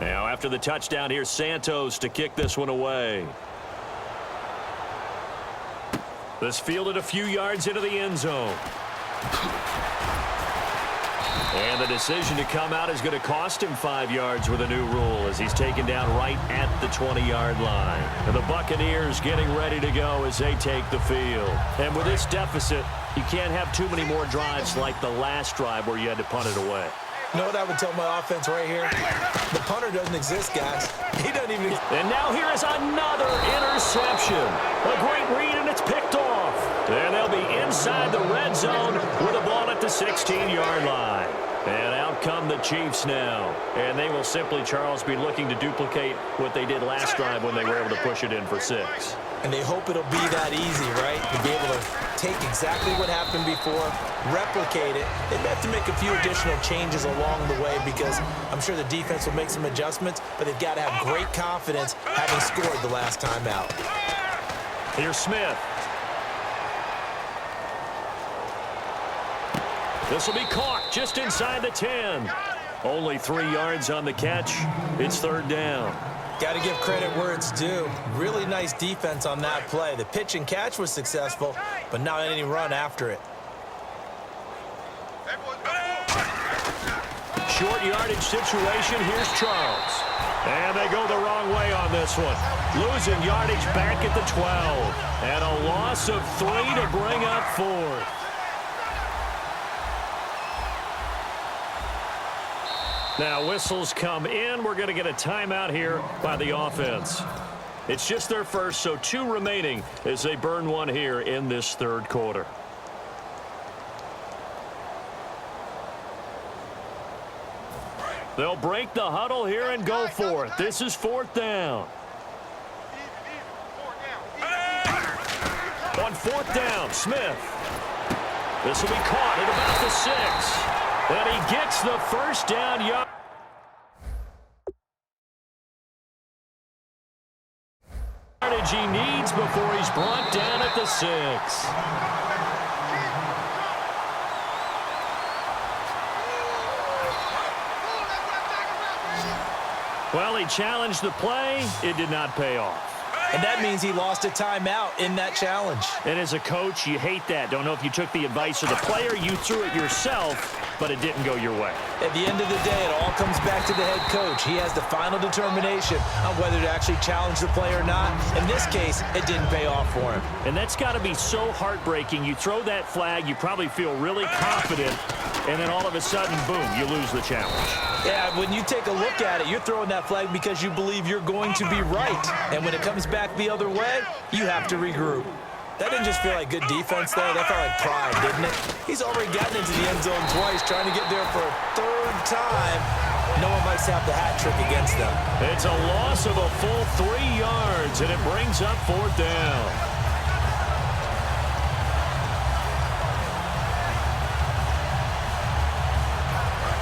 Now after the touchdown, here's Santos to kick this one away. This fielded a few yards into the end zone. And the decision to come out is going to cost him 5 yards with a new rule as he's taken down right at the 20-yard line. And the Buccaneers getting ready to go as they take the field. And with this deficit, you can't have too many more drives like the last drive where you had to punt it away. You know what I would tell my offense right here? The punter doesn't exist, guys. He doesn't even exist. And now here is another interception. A great read, and it's picked off. And they'll be inside the red zone with a ball at the 16-yard line. And out come the Chiefs now. And they will simply, Charles, be looking to duplicate what they did last drive when they were able to push it in for 6. And they hope it'll be that easy, right? To be able to take exactly what happened before, replicate it. They may have to make a few additional changes along the way because I'm sure the defense will make some adjustments, but they've got to have great confidence having scored the last time out. Here's Smith. This will be caught just inside the 10. Only 3 yards on the catch. It's 3rd down. Got to give credit where it's due. Really nice defense on that play. The pitch and catch was successful, but not any run after it. Short yardage situation. Here's Charles. And they go the wrong way on this one. Losing yardage back at the 12. And a loss of 3 to bring up 4th. Now whistles come in. We're going to get a timeout here by the offense. It's just their first, so 2 remaining as they burn one here in this 3rd quarter. They'll break the huddle here and go for it. This is 4th down. On 4th down, Smith. This will be caught at about the 6. And he gets the 1st down yard. He needs before he's brought down at the 6. Well, he challenged the play. It did not pay off. And that means he lost a timeout in that challenge. And as a coach, you hate that. Don't know if you took the advice of the player, you threw it yourself, but it didn't go your way. At the end of the day, it all comes back to the head coach. He has the final determination on whether to actually challenge the play or not. In this case, it didn't pay off for him. And that's got to be so heartbreaking. You throw that flag, you probably feel really confident, and then all of a sudden, boom, you lose the challenge. Yeah, when you take a look at it, you're throwing that flag because you believe you're going to be right. And when it comes back the other way, you have to regroup. That didn't just feel like good defense there. That felt like pride, didn't it? He's already gotten into the end zone twice, trying to get there for a 3rd time. No one likes to have the hat trick against them. It's a loss of a full 3 yards, and it brings up 4th down.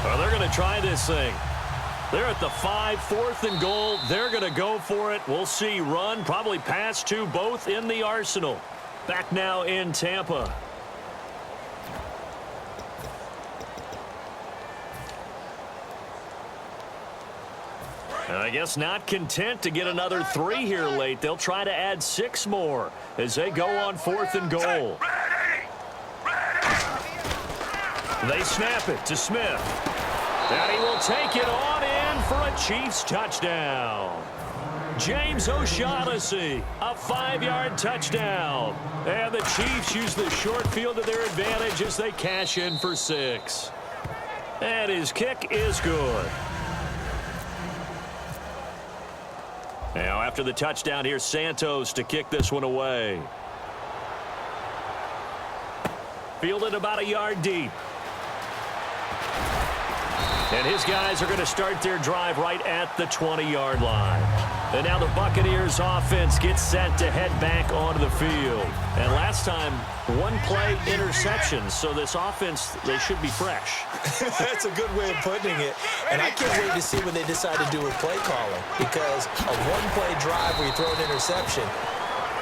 Well, they're going to try this thing. They're at the 5, 4th and goal. They're going to go for it. We'll see run, probably pass to both in the arsenal. Back now in Tampa. And I guess not content to get another 3 here late. They'll try to add 6 more as they go on 4th and goal. They snap it to Smith. And he will take it on in for a Chiefs touchdown. James O'Shaughnessy, a 5-yard touchdown. And the Chiefs use the short field to their advantage as they cash in for 6. And his kick is good. Now after the touchdown, here's Santos to kick this one away. Fielded about a yard deep. And his guys are going to start their drive right at the 20-yard line. And now the Buccaneers offense gets set to head back onto the field. And last time, 1-play interception. So this offense, they should be fresh. That's a good way of putting it. And I can't wait to see what they decide to do with play calling. Because a 1-play drive where you throw an interception,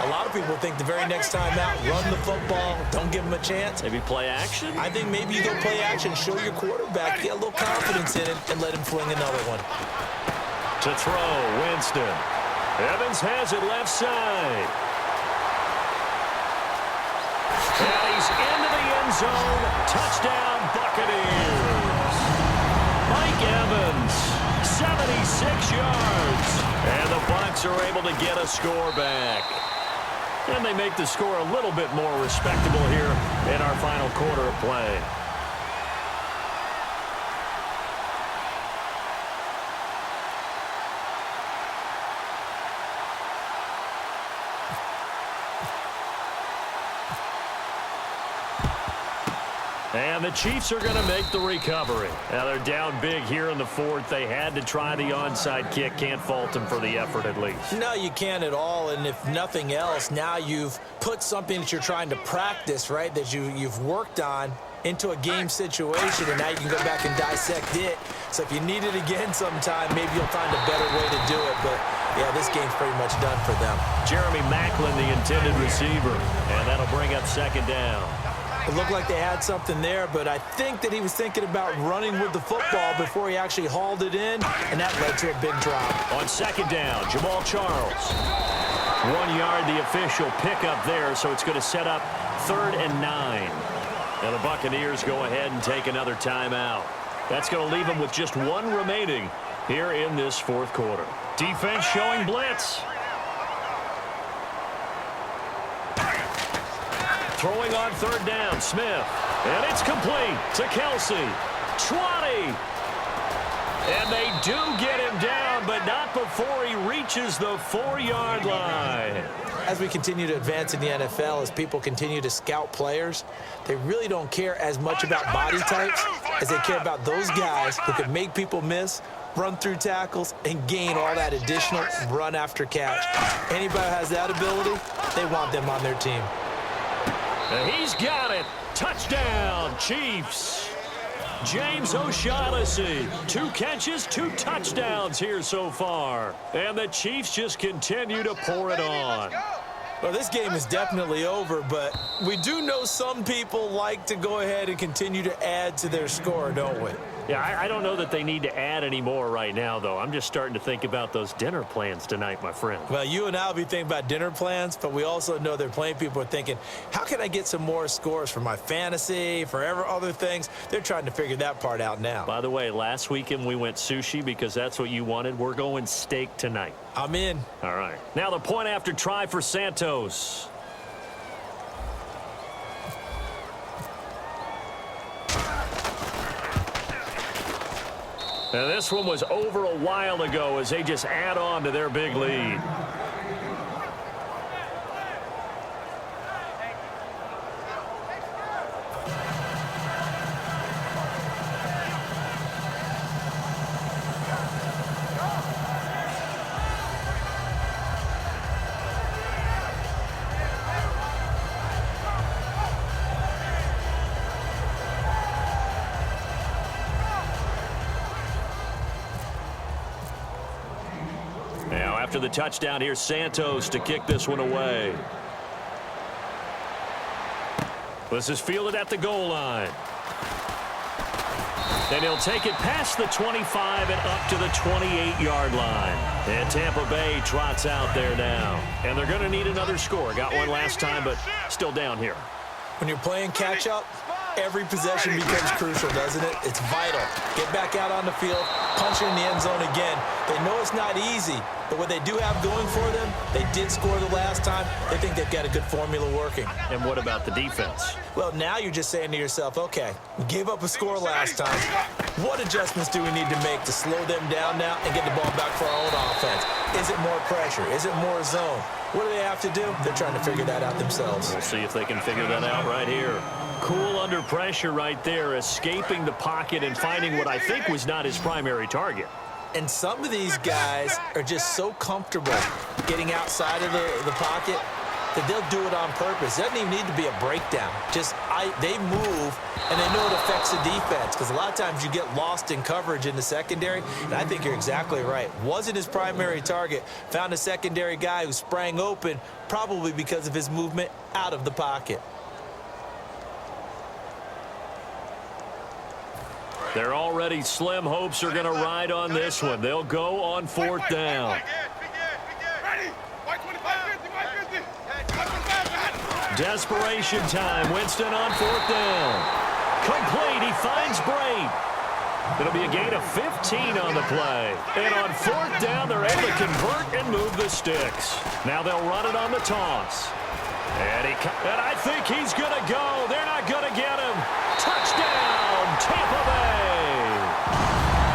a lot of people think the very next time out, run the football, don't give them a chance. Maybe play action? I think maybe you go play action, show your quarterback, get a little confidence in it, and let him fling another one. To throw, Winston. Evans has it left side. And he's into the end zone. Touchdown, Buccaneers. Mike Evans, 76 yards. And the Bucs are able to get a score back. And they make the score a little bit more respectable here in our final quarter of play. And the Chiefs are going to make the recovery. Now they're down big here in the fourth. They had to try the onside kick. Can't fault them for the effort at least. No, you can't at all. And if nothing else, now you've put something that you're trying to practice, right, that you've worked on into a game situation, and now you can go back and dissect it. So if you need it again sometime, maybe you'll find a better way to do it. But, yeah, this game's pretty much done for them. Jeremy Maclin, the intended receiver, and that'll bring up second down. It looked like they had something there, but I think that he was thinking about running with the football before he actually hauled it in, and that led to a big drop. On second down, Jamal Charles. 1 yard, the official pickup there, so it's going to set up 3rd and 9. And the Buccaneers go ahead and take another timeout. That's going to leave them with just 1 remaining here in this fourth quarter. Defense showing blitz. Throwing on 3rd down, Smith. And it's complete to Kelsey. 20. And they do get him down, but not before he reaches the 4-yard line. As we continue to advance in the NFL, as people continue to scout players, they really don't care as much about body types as they care about those guys who can make people miss, run through tackles, and gain all that additional run after catch. Anybody who has that ability, they want them on their team. And he's got it. Touchdown, Chiefs. James O'Shaughnessy, 2 catches, 2 touchdowns here so far. And the Chiefs just continue to pour it on. Well, this game is definitely over, but we do know some people like to go ahead and continue to add to their score, don't we? Yeah, I don't know that they need to add any more right now, though. I'm just starting to think about those dinner plans tonight, my friend. Well, you and I will be thinking about dinner plans, but we also know there are plenty of people are thinking, how can I get some more scores for my fantasy, for other things? They're trying to figure that part out now. By the way, last weekend we went sushi because that's what you wanted. We're going steak tonight. I'm in. All right. Now the point after try for Santos. And this one was over a while ago as they just add on to their big lead. After the touchdown, here's Santos to kick this one away. This is fielded at the goal line. And he'll take it past the 25 and up to the 28-yard line. And Tampa Bay trots out there now. And they're going to need another score. Got one last time, but still down here. When you're playing catch-up, every possession becomes crucial, doesn't it? It's vital. Get back out on the field, punch it in the end zone again. They know it's not easy, but what they do have going for them, they did score the last time. They think they've got a good formula working. And what about the defense? Well, now you're just saying to yourself, okay, we gave up a score last time. What adjustments do we need to make to slow them down now and get the ball back for our own offense? Is it more pressure? Is it more zone? What do they have to do? They're trying to figure that out themselves. We'll see if they can figure that out right here. Cool under pressure right there, escaping the pocket and finding what I think was not his primary target. And some of these guys are just so comfortable getting outside of the pocket that they'll do it on purpose. It doesn't even need to be a breakdown. Just they move, and they know it affects the defense because a lot of times you get lost in coverage in the secondary, and I think you're exactly right. Wasn't his primary target. Found a secondary guy who sprang open, probably because of his movement out of the pocket. Their already slim hopes are going to ride on this one. They'll go on fourth down. Desperation time. Winston on fourth down. Complete. He finds Braid. It'll be a gain of 15 on the play. And on fourth down, they're able to convert and move the sticks. Now they'll run it on the toss. And I think he's going to go. They're not going to get him. Touchdown, Tampa Bay.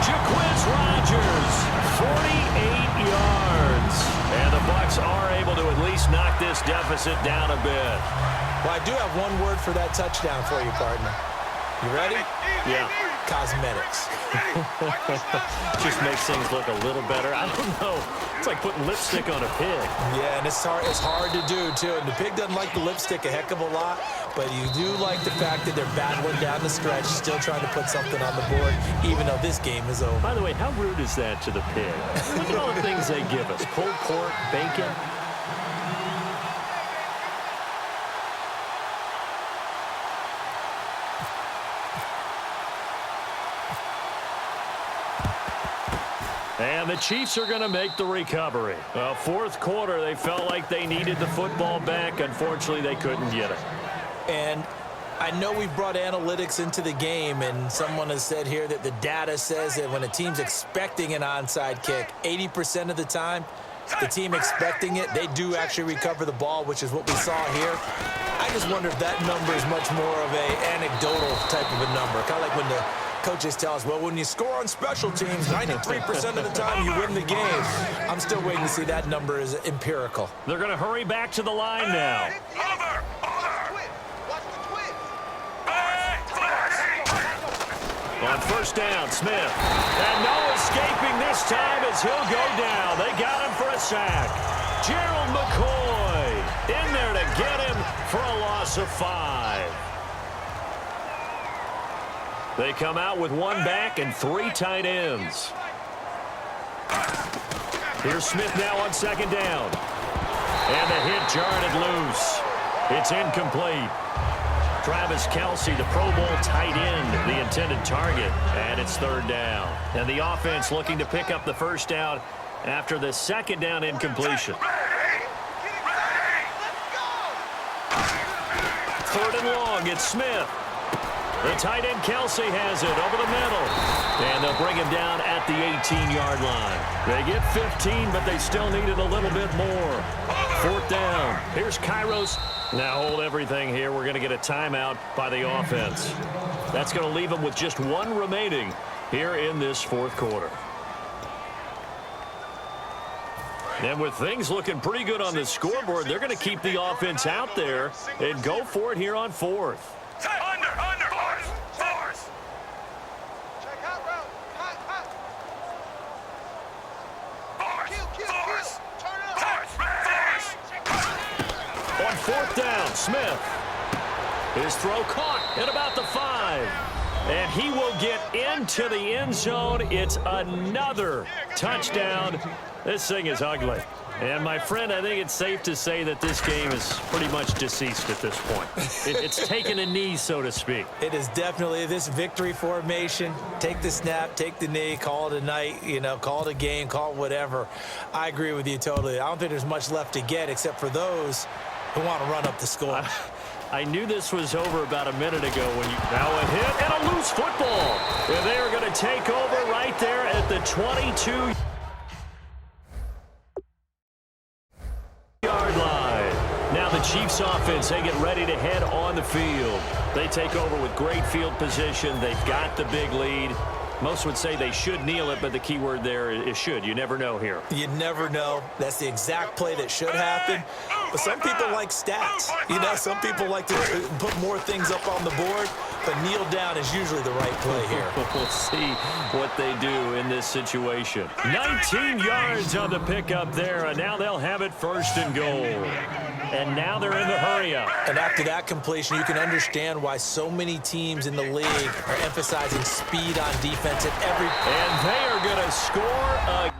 Jaquiz Rodgers, 48 yards. And the Bucs are able to at least knock this deficit down a bit. Well, I do have one word for that touchdown for you, partner. You ready? Yeah. Cosmetics. Just makes things look a little better. I don't know. It's like putting lipstick on a pig. Yeah, and it's hard to do, too. And the pig doesn't like the lipstick a heck of a lot, but you do like the fact that they're battling down the stretch, still trying to put something on the board, even though this game is over. By the way, how rude is that to the pig? Look at all the things they give us. Pulled pork, bacon. And the Chiefs are going to make the recovery. Well, fourth quarter, they felt like they needed the football back. Unfortunately, they couldn't get it. And I know we've brought analytics into the game, and someone has said here that the data says that when a team's expecting an onside kick, 80% of the time, the team expecting it, they do actually recover the ball, which is what we saw here. I just wonder if that number is much more of an anecdotal type of a number, kind of like when the coaches tell us, well, when you score on special teams, 93% of the time you win the game. I'm still waiting to see that number is empirical. They're going to hurry back to the line now. On first down, Smith. And no escaping this time as he'll go down. They got him for a sack. Gerald McCoy in there to get him for a loss of 5. They come out with one back and 3 tight ends. Here's Smith now on second down. And the hit jarred it loose. It's incomplete. Travis Kelce, the Pro Bowl tight end, the intended target. And it's third down. And the offense looking to pick up the first down after the second down incompletion. Third and long, it's Smith. The tight end Kelce has it over the middle. And they'll bring him down at the 18-yard line. They get 15, but they still needed a little bit more. Fourth down. Here's Kairos. Now hold everything here. We're going to get a timeout by the offense. That's going to leave them with just 1 remaining here in this fourth quarter. And with things looking pretty good on the scoreboard, they're going to keep the offense out there and go for it here on fourth. On fourth down, Smith. His throw caught at about the 5. And he will get into the end zone. It's another touchdown. This thing is ugly. And, my friend, I think it's safe to say that this game is pretty much deceased at this point. It's taken a knee, so to speak. It is definitely this victory formation. Take the snap, take the knee, call it a night, call it a game, call it whatever. I agree with you totally. I don't think there's much left to get except for those who want to run up the score. I knew this was over about a minute ago when now a hit and a loose football. And they are going to take over right there at the 22 yard line. Now the Chiefs offense, they get ready to head on the field. They take over with great field position. They've got the big lead. Most would say they should kneel it, but the key word there is should. You never know here. You never know. That's the exact play that should happen. But some people like stats. Some people like to put more things up on the board, but kneel down is usually the right play here. We'll see what they do in this situation. 19 yards on the pickup there, and now they'll have it first and goal. And now they're in the hurry-up. And after that completion, you can understand why so many teams in the league are emphasizing speed on defense at every... And they are going to score a...